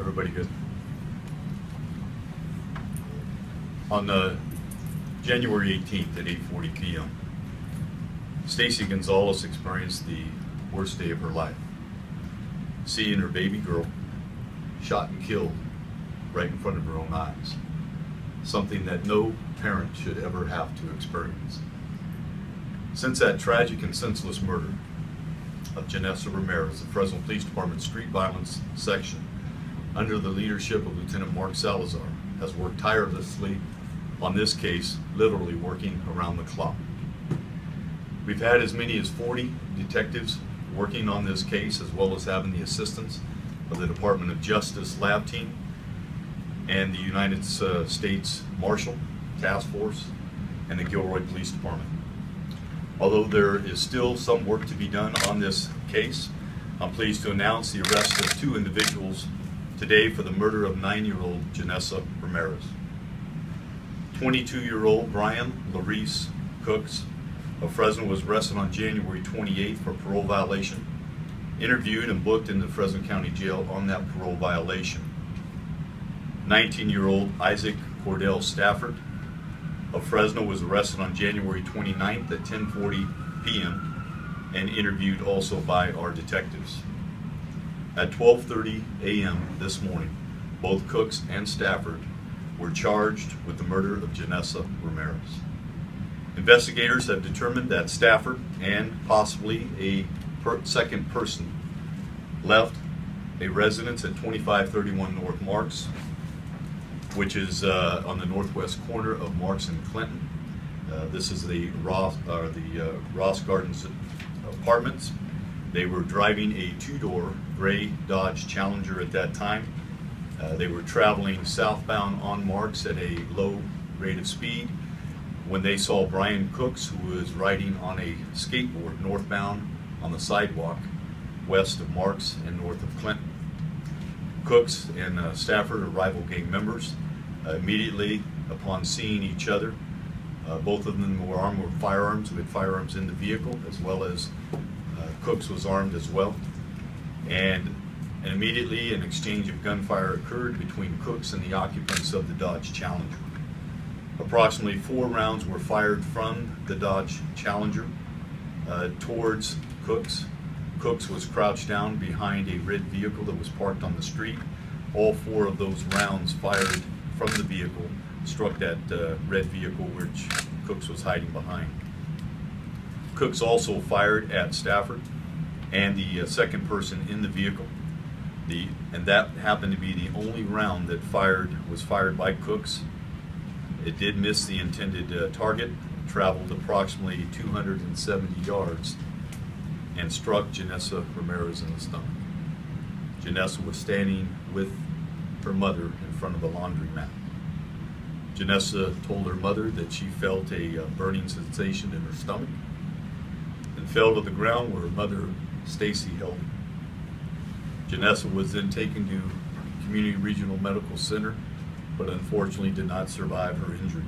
Everybody good? On January 18th at 8:40 p.m., Stacy Gonzalez experienced the worst day of her life, seeing her baby girl shot and killed right in front of her own eyes, something that no parent should ever have to experience. Since that tragic and senseless murder of Janessa Ramirez, the Fresno Police Department Street Violence Section, under the leadership of Lieutenant Mark Salazar, has worked tirelessly on this case, literally working around the clock. We've had as many as 40 detectives working on this case, as well as having the assistance of the Department of Justice lab team and the United States Marshal Task Force and the Gilroy Police Department. Although there is still some work to be done on this case, I'm pleased to announce the arrest of 2 individuals today for the murder of 9-year-old Janessa Ramirez. 22-year-old Brian Larice Cooks of Fresno was arrested on January 28th for parole violation, interviewed and booked into Fresno County Jail on that parole violation. 19-year-old Isaac Cordell Stafford of Fresno was arrested on January 29th at 10:40 p.m. and interviewed also by our detectives. At 12:30 a.m. this morning, both Cooks and Stafford were charged with the murder of Janessa Ramirez. Investigators have determined that Stafford and possibly a second person left a residence at 2531 North Marks, which is on the northwest corner of Marks and Clinton. This is the Ross Gardens apartments. They were driving a 2-door gray Dodge Challenger at that time. They were traveling southbound on Marks at a low rate of speed when they saw Brian Cooks, who was riding on a skateboard northbound on the sidewalk west of Marks and north of Clinton. Cooks and Stafford are rival gang members. Immediately upon seeing each other, both of them were armed with firearms. We had firearms in the vehicle, as well as Cooks was armed as well. And immediately an exchange of gunfire occurred between Cooks and the occupants of the Dodge Challenger. Approximately 4 rounds were fired from the Dodge Challenger towards Cooks. Cooks was crouched down behind a red vehicle that was parked on the street. All 4 of those rounds fired from the vehicle struck that red vehicle which Cooks was hiding behind. Cooks also fired at Stafford and the second person in the vehicle. And that happened to be the only round that was fired by Cooks. It did miss the intended target, traveled approximately 270 yards, and struck Janessa Ramirez in the stomach. Janessa was standing with her mother in front of a laundromat. Janessa told her mother that she felt a burning sensation in her stomach and fell to the ground where her mother, Stacy, held her. Janessa was then taken to Community Regional Medical Center, but unfortunately did not survive her injury.